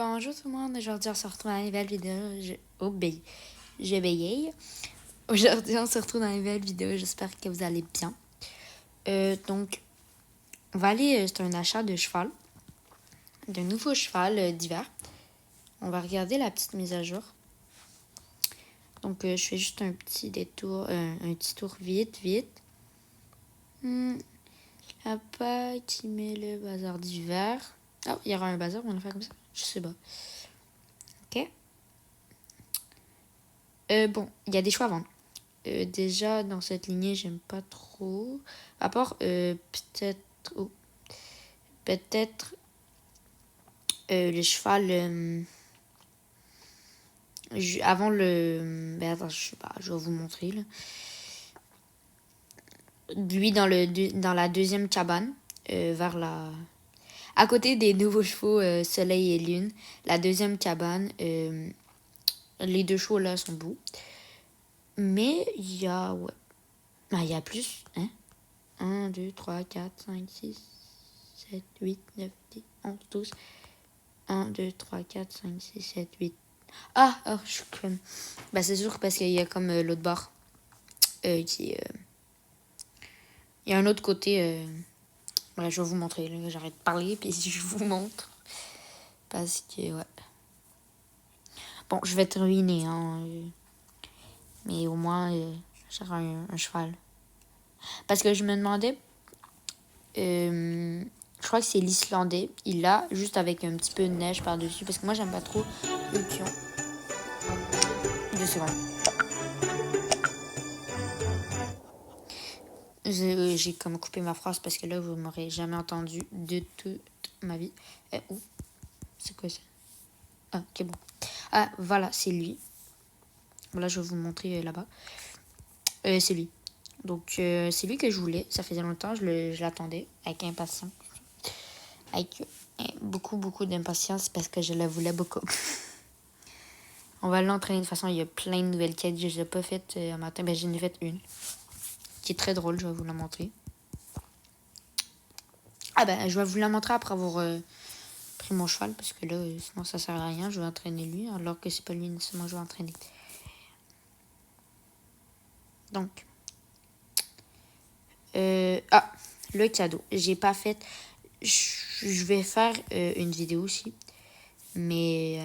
Bonjour tout le monde, aujourd'hui on se retrouve dans une nouvelle vidéo. Je bégaye. Aujourd'hui on se retrouve dans une nouvelle vidéo, j'espère que vous allez bien. Donc, on va aller, c'est un achat de cheval, de nouveau cheval d'hiver. On va regarder la petite mise à jour. Donc, je fais juste un petit détour, un petit tour vite. Papa qui met le bazar d'hiver. Oh, il y aura un bazar, on va faire comme ça? Je sais pas. Ok. Bon, il y a des choix à vendre. Déjà, dans cette lignée, j'aime pas trop. À part, peut-être... Oh, peut-être le cheval... avant le... Ben attends, je sais pas, je vais vous montrer, là. Lui, dans la deuxième cabane, vers la... À côté des nouveaux chevaux Soleil et Lune, la deuxième cabane, les deux chevaux là sont beaux. Mais il y a... Ouais. Ah, il y a plus, hein? 1, 2, 3, 4, 5, 6, 7, 8, 9, 10, 11, 12. 1, 2, 3, 4, 5, 6, 7, 8. Je suis comme... Bah, c'est sûr parce qu'il y a comme l'autre barre qui... Il y a un autre côté... Bref, je vais vous montrer. Là. J'arrête de parler puis je vous montre. Parce que, ouais. Bon, je vais te ruiner, hein. Mais au moins, j'aurai un cheval. Parce que je me demandais... je crois que c'est l'Islandais. Il l'a juste avec un petit peu de neige par-dessus. Parce que moi, j'aime pas trop le pion. 2 secondes. J'ai comme coupé ma phrase parce que là, vous m'aurez jamais entendu de toute ma vie. C'est quoi ça? Ah, ok, bon. Ah, voilà, c'est lui. Voilà, je vais vous montrer là-bas. C'est lui. Donc, c'est lui que je voulais. Ça faisait longtemps, je l'attendais avec impatience. Avec beaucoup d'impatience parce que je la voulais beaucoup. On va l'entraîner. De toute façon, il y a plein de nouvelles quêtes que je n'ai pas faites un matin. Ben, j'en ai fait une qui est très drôle. Je vais vous la montrer. Ah ben, je vais vous la montrer après avoir pris mon cheval parce que là, sinon ça sert à rien. Je vais entraîner lui alors que c'est pas lui nécessairement que je vais entraîner. Donc, le cadeau. J'ai pas fait. Je vais faire une vidéo aussi, mais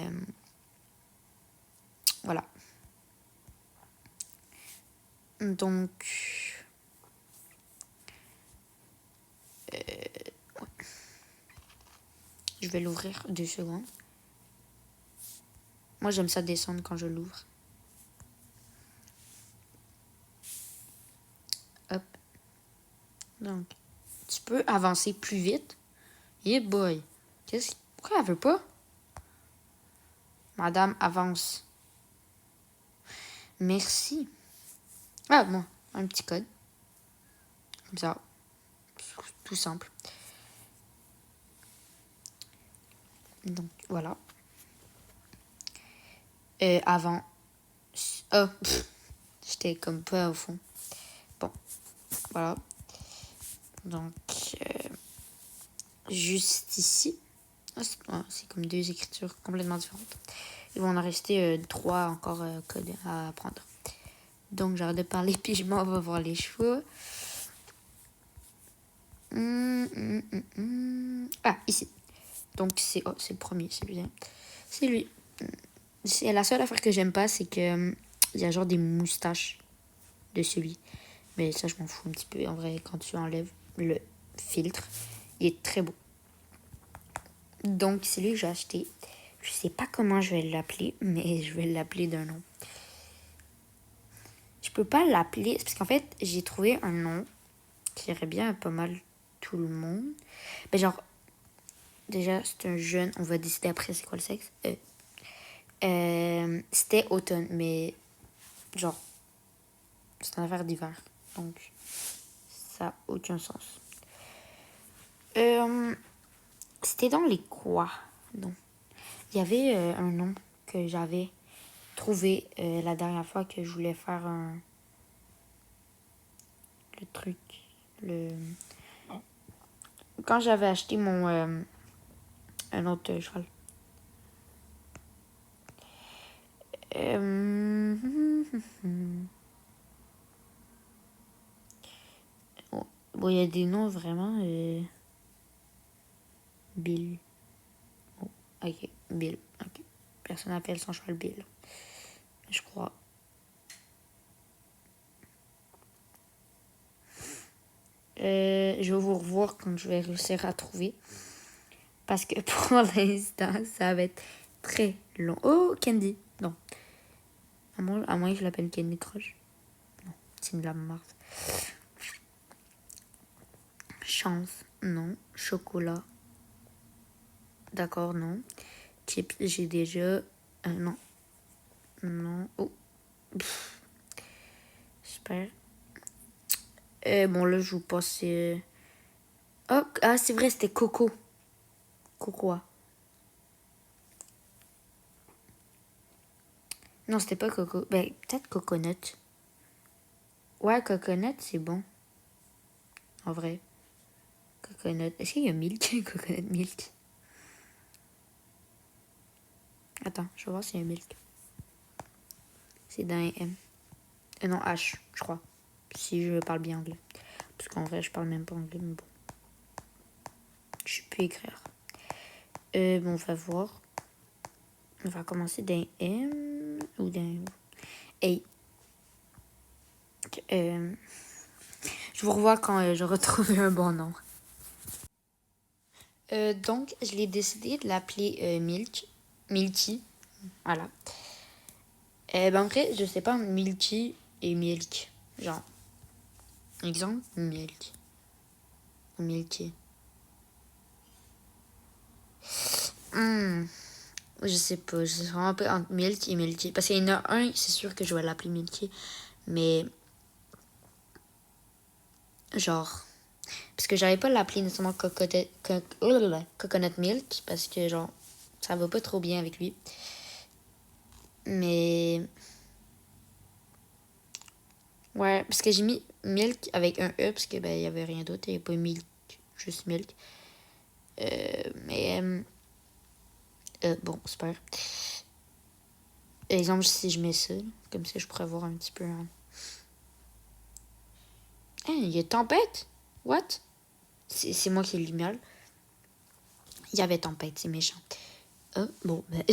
voilà. Donc, je vais l'ouvrir 2 secondes. Moi, j'aime ça descendre quand je l'ouvre. Hop. Donc, tu peux avancer plus vite. Yeah boy. Pourquoi elle veut pas? Madame, avance. Merci. Ah, bon, un petit code. Comme ça. Tout simple. Donc, voilà. Avant. Oh, j'étais comme pas au fond. Bon, voilà. Donc, juste ici. C'est comme 2 écritures complètement différentes. Il va en rester 3 encore codes à apprendre. Donc, j'arrête de parler, puis je m'en vais voir les chevaux. Ah, ici. Donc, c'est le premier, c'est lui. C'est lui. C'est la seule affaire que j'aime pas, c'est que il y a genre des moustaches de celui. Mais ça, je m'en fous un petit peu. En vrai, quand tu enlèves le filtre, il est très beau. Donc, c'est lui que j'ai acheté. Je sais pas comment je vais l'appeler, mais je vais l'appeler d'un nom. Je peux pas l'appeler, parce qu'en fait, j'ai trouvé un nom qui irait bien à pas mal tout le monde. Mais genre, déjà, c'est un jeune, on va décider après c'est quoi le sexe. C'était automne, mais genre, c'est une affaire d'hiver. Donc, ça n'a aucun sens. C'était dans les quoi? Non. Il y avait un nom que j'avais trouvé la dernière fois que je voulais faire le truc. Quand j'avais acheté mon un autre cheval. Bon, il y a des noms vraiment... Bill. Oh, ok, Bill. Ok. Personne n'appelle son cheval Bill. Je crois. Je vais vous revoir quand je vais réussir à trouver. Parce que pour l'instant, ça va être très long. Oh, Candy. Non. À moins que je l'appelle Candy Crush. Non, c'est de la merde. Chance. Non. Chocolat. D'accord, non. Chips, j'ai déjà... non. Non. Oh. Super. Bon, là, je vous passe... Oh, ah, c'est vrai, c'était Coco. Cocoa. Non, c'était pas Coco. Ben, peut-être Coconut. Ouais, Coconut, c'est bon. En vrai. Coconut. Est-ce qu'il y a Milk? Coconut Milk. Attends, je vais voir s'il y a Milk. C'est dans un M. Non, H, je crois. Si je parle bien anglais. Parce qu'en vrai, je parle même pas anglais, mais bon. Je peux écrire. Bon, on va voir. On va commencer d'un M ou d'un A. Je vous revois quand je retrouve un bon nom. Donc, je l'ai décidé de l'appeler Milk. Milky. Voilà. Ben, en vrai, je sais pas, Milky et Milk. Genre, exemple, Milk. Ou Milky. Je sais pas, je sais vraiment pas entre Milk et Milky. Parce qu'il y en a un, c'est sûr que je vais l'appeler Milky. Mais, genre, parce que j'avais pas l'appeler nécessairement Coconut Milk. Parce que, genre, ça va pas trop bien avec lui. Mais, ouais, parce que j'ai mis Milk avec un E. Parce que, ben, il y avait rien d'autre. Il y avait pas Milk, juste Milk. Mais, bon, super. Exemple, si je mets ça, comme ça, je pourrais voir un petit peu. Hein, il y a tempête? What? C'est moi qui ai lu mal. Il y avait tempête, c'est méchant. Bon, ben.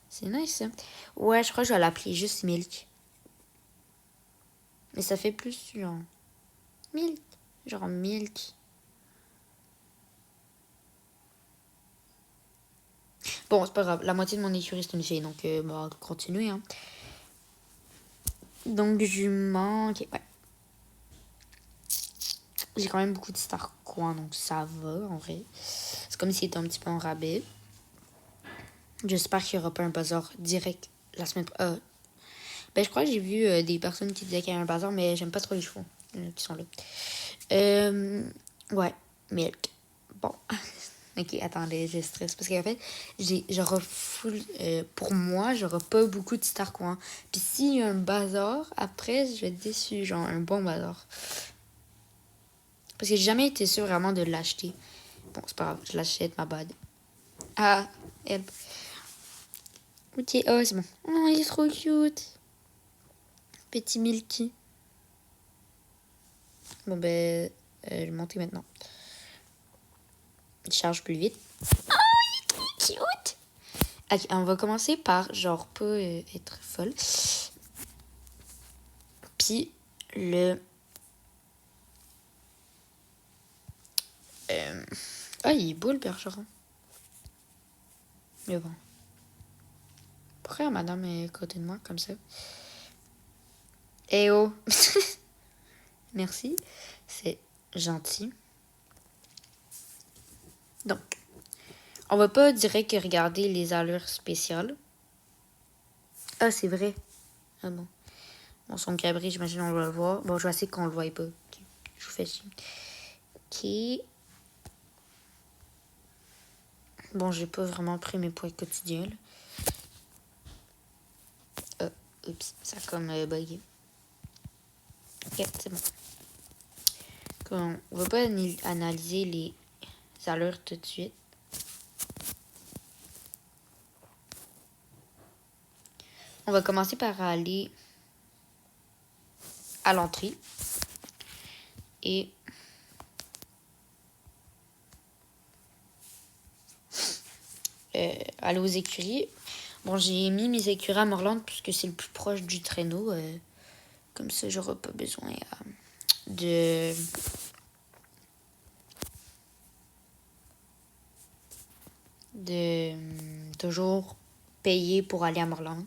C'est nice, ça. Ouais, je crois que je vais l'appeler juste Milk. Mais ça fait plus, genre. Milk. Genre Milk. Bon, c'est pas grave. La moitié de mon écurie, c'est une fille. Donc, bah, continuer, hein. Donc, jument. Ok, ouais. J'ai quand même beaucoup de Star Coin, donc ça va, en vrai. C'est comme s'il était un petit peu en rabais. J'espère qu'il n'y aura pas un bazar direct la semaine prochaine. Ben, je crois que j'ai vu des personnes qui disaient qu'il y a un bazar, mais j'aime pas trop les chevaux qui sont là. Ouais, Milk. Bon. Ok, attendez, je stresse. Parce qu'en fait, j'aurai pour moi, j'aurai pas beaucoup de Star Coin. Puis s'il y a un bazar, après, je vais être déçue. Genre, un bon bazar. Parce que j'ai jamais été sûre vraiment de l'acheter. Bon, c'est pas grave, je l'achète, ma bad. Ah, help. Ok, oh, c'est bon. Oh, il est trop cute. Petit Milky. Bon, ben, je vais monter maintenant. Il charge plus vite. Oh, il est trop cute. Ok, on va commencer par, genre, pas être folle. Puis, le... Ah, il est beau, le bergeron. Mais bon. Pourquoi madame est à côté de moi, comme ça? Eh oh. Merci. C'est gentil. Donc, on va pas direct regarder les allures spéciales. Ah, c'est vrai. Ah bon. Bon, son cabri, j'imagine on va le voir. Bon, je vais essayer qu'on le voie pas. Okay. Je vous fais chier. Ok. Bon, j'ai pas vraiment pris mes poids quotidiens. Oups, ça a comme bugué. Ok, c'est bon. On va pas analyser les allures tout de suite. On va commencer par aller à l'entrée. Et aller aux écuries. Bon, j'ai mis mes écuries à Morland puisque c'est le plus proche du traîneau. Comme ça, j'aurai pas besoin de toujours payer pour aller à Morland.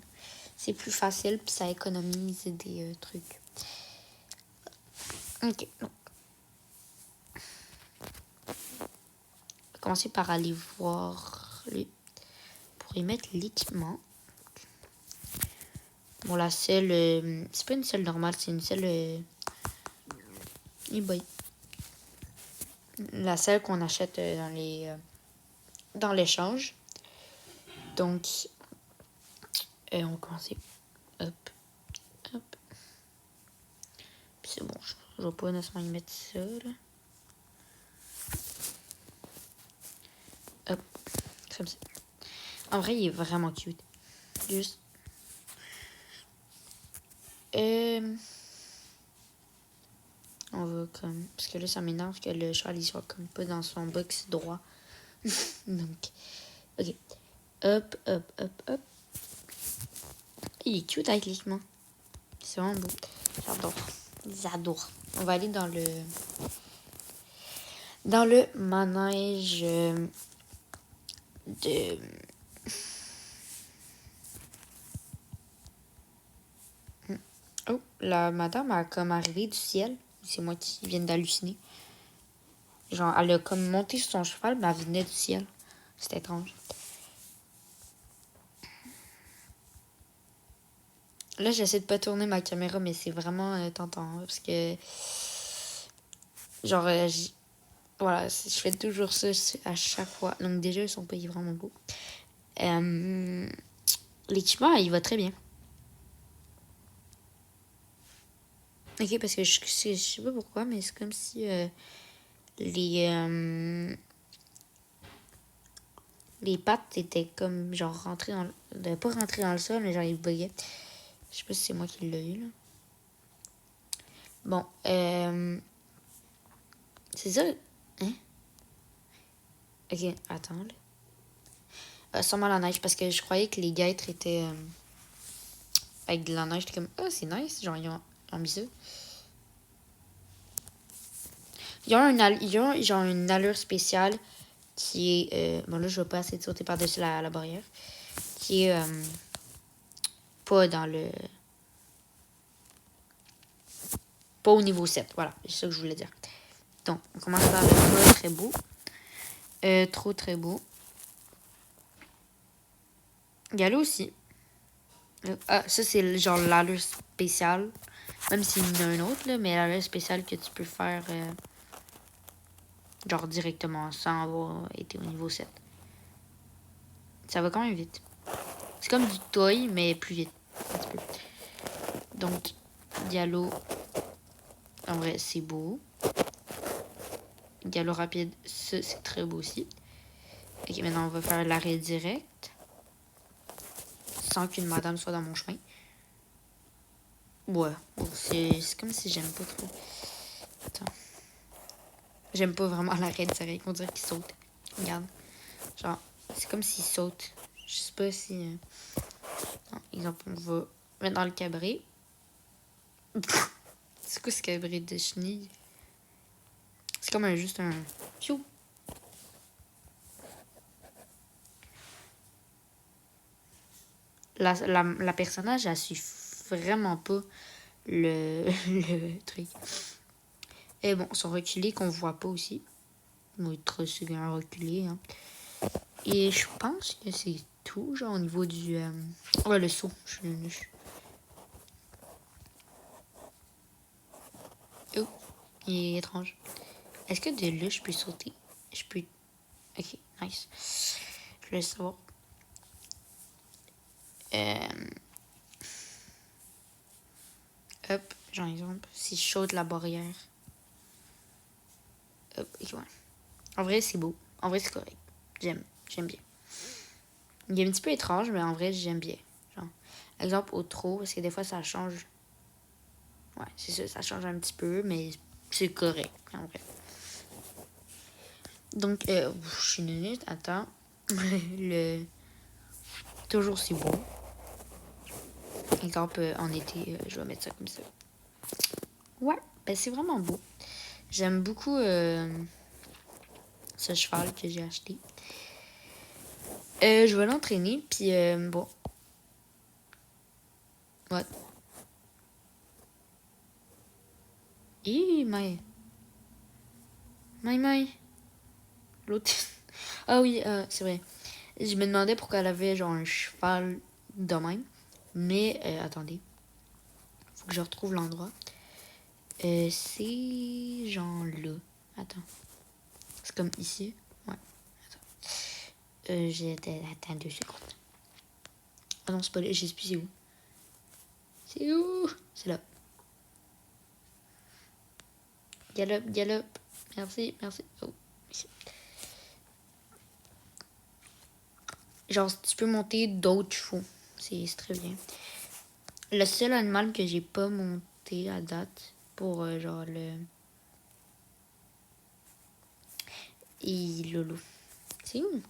C'est plus facile puis ça économise des trucs. Ok. Donc, on va commencer par aller voir pour y mettre l'équipement. Bon, la selle, c'est pas une selle normale, c'est une selle. La selle qu'on achète dans l'échange. Donc, on va commencer. Hop, hop. Puis c'est bon, je vais pas nécessairement y mettre ça, là. Hop, comme ça. En vrai, il est vraiment cute. Juste. On va comme... Parce que là, ça m'énerve que le cheval, il soit comme pas dans son box droit. Donc, ok. Hop, hop, hop, hop. Il est cute avec l'équipement. C'est vraiment beau. J'adore. J'adore. On va aller dans le manège de... Oh, la madame a comme arrivé du ciel. C'est moi qui viens d'halluciner. Genre, elle a comme monté sur son cheval, mais elle venait du ciel. C'était étrange. Là, j'essaie de pas tourner ma caméra, mais c'est vraiment tentant. Hein, parce que... Genre, voilà, je fais toujours ça à chaque fois. Donc déjà, ils sont payés vraiment beaux. L'équipement, il va très bien. Ok, parce que je sais pas pourquoi, mais c'est comme si les pattes étaient comme genre rentrées dans... Pas rentrées dans le sol, mais genre ils buguaient. Je sais pas si c'est moi qui l'ai eu, là. Bon, c'est ça. Hein? Ok, attends, là. Sûrement la neige, parce que je croyais que les guêtres étaient avec de la neige. J'étais comme, oh, c'est nice. Genre, ils ont mis ça. Ils ont genre une allure spéciale qui est... bon, là, je vais pas essayer de sauter par-dessus la barrière. Qui est pas dans le... Pas au niveau 7. Voilà, c'est ça que je voulais dire. Donc, on commence par le pas très beau. Trop très beau. Il y a là aussi. Ah, ça, c'est genre l'allure spéciale. Même s'il y en a un autre, là, mais l'allure spéciale que tu peux faire genre directement sans avoir été au niveau 7. Ça va quand même vite. C'est comme du toy, mais plus vite. Un petit peu. Donc, Diallo, en vrai, c'est beau. Diallo rapide, ça, c'est très beau aussi. Ok, maintenant, on va faire l'arrêt direct. Sans qu'une madame soit dans mon chemin. Ouais, c'est comme si j'aime pas trop. Attends. J'aime pas vraiment l'arrêt direct. On dirait qu'il saute. Regarde. Genre, c'est comme s'il saute. Je sais pas si... Non, exemple, on va mettre dans le cabré. C'est quoi ce cabré de chenille? C'est comme juste un... Piou! La personnage, elle suit vraiment pas le truc. Et bon, son reculé qu'on voit pas aussi. Il va être souvent reculé. Hein. Et je pense que c'est tout, genre au niveau du... Ouais, le saut. Oh, il est étrange. Est-ce que de là, je peux sauter? Je peux... Ok, nice. Je vais savoir. Hop, genre exemple, si je saute la barrière. Hop, et ouais. En vrai, c'est beau. En vrai, c'est correct. J'aime bien. Il est un petit peu étrange, mais en vrai, j'aime bien. Genre. Exemple, au trot, parce que des fois, ça change. Ouais, c'est ça, ça change un petit peu, mais c'est correct, en vrai. Donc, je suis une minute, attends. Toujours si beau. Exemple, en été, je vais mettre ça comme ça. Ouais, ben c'est vraiment beau. J'aime beaucoup ce cheval que j'ai acheté. Je vais l'entraîner, puis bon. What? Mais. Mais. L'autre. Ah oui, c'est vrai. Je me demandais pourquoi elle avait genre un cheval de même. Mais, attendez. Faut que je retrouve l'endroit. C'est genre là. Attends. C'est comme ici. Ouais. Attends. Attends 2 secondes. Ah non, c'est pas là. Je sais plus c'est où. C'est où? C'est là. Galope, galope. Merci, merci. Oh. Genre, tu peux monter d'autres chevaux. C'est très bien. Le seul animal que j'ai pas monté à date pour genre le. Et Lolo. C'est où?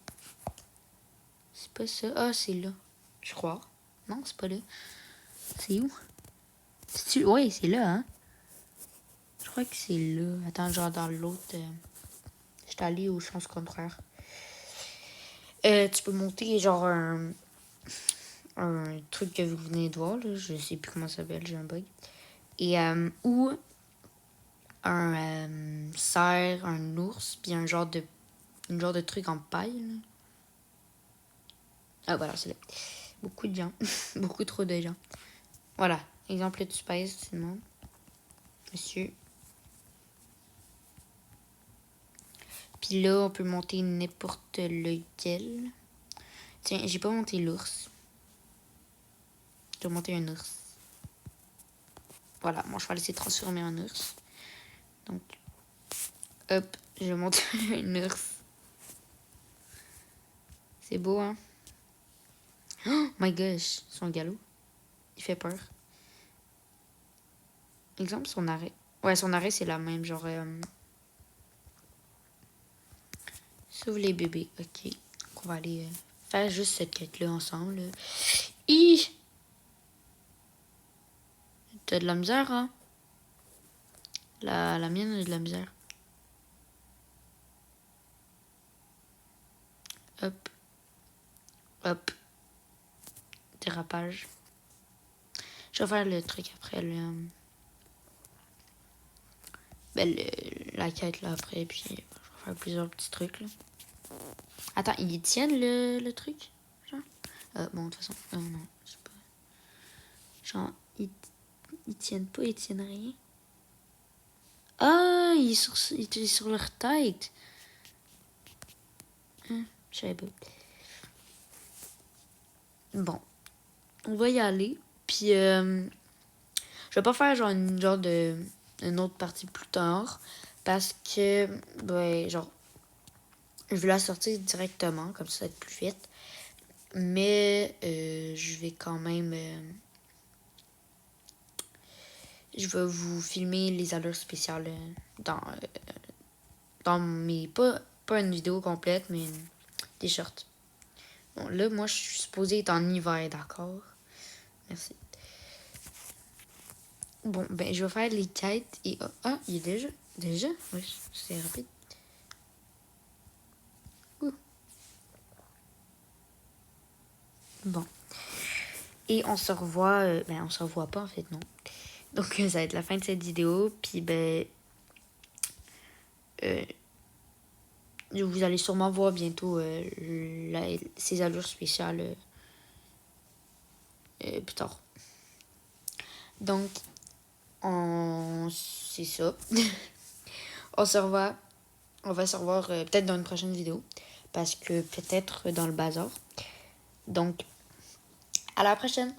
C'est pas ça. Ah, c'est là. Je crois. Non, c'est pas là. C'est où? Ouais, c'est là, hein? Je crois que c'est là. Attends, genre dans l'autre. Je suis allée au sens contraire. Tu peux monter genre un truc que vous venez de voir, là. Je sais plus comment ça s'appelle, j'ai un bug. Et ou un cerf, un ours, puis un genre de truc en paille. Là. Ah voilà, c'est là. Beaucoup de gens. Beaucoup trop de gens. Voilà. Exemple, là, tu pèses, sinon. Monsieur. Puis là, on peut monter n'importe lequel. Tiens, j'ai pas monté l'ours. Je vais monter un ours. Voilà, mon cheval s'est transformé en ours. Donc, hop, je monte un ours. C'est beau, hein? Oh my gosh, son galop. Il fait peur. Exemple, son arrêt. Ouais, son arrêt, c'est la même. Genre, sauve les bébés. Ok. On va aller faire juste cette quête-là ensemble. Hi! T'as de la misère, hein? La mienne a de la misère. Hop. Hop. Dérapage. Je vais faire le truc après. La quête là après. Puis je vais faire plusieurs petits trucs là. Attends, ils tiennent le truc? Genre? Bon, de toute façon. Non, je sais pas. Genre, ils tiennent pas, ils tiennent rien. Ah, il est sur leur tête. Je savais pas. Bon. On va y aller. Puis, je vais pas faire genre une autre partie plus tard. Parce que, ben, genre, je vais la sortir directement. Comme ça va être plus vite. Mais, je vais quand même... je vais vous filmer les allures spéciales dans mes... Pas une vidéo complète, mais des shorts. Bon, là, moi, je suis supposée être en hiver, d'accord? Merci. Bon, ben, je vais faire les quêtes et... Ah, il est déjà... Déjà? Oui, c'est rapide. Ouh. Bon. Et on se revoit... ben, on se revoit pas, en fait, non. Donc, ça va être la fin de cette vidéo. Puis, ben... vous allez sûrement voir bientôt ces allures spéciales plus tard. Donc, c'est ça. On se revoit. On va se revoir peut-être dans une prochaine vidéo. Parce que peut-être dans le bazar. Donc, à la prochaine.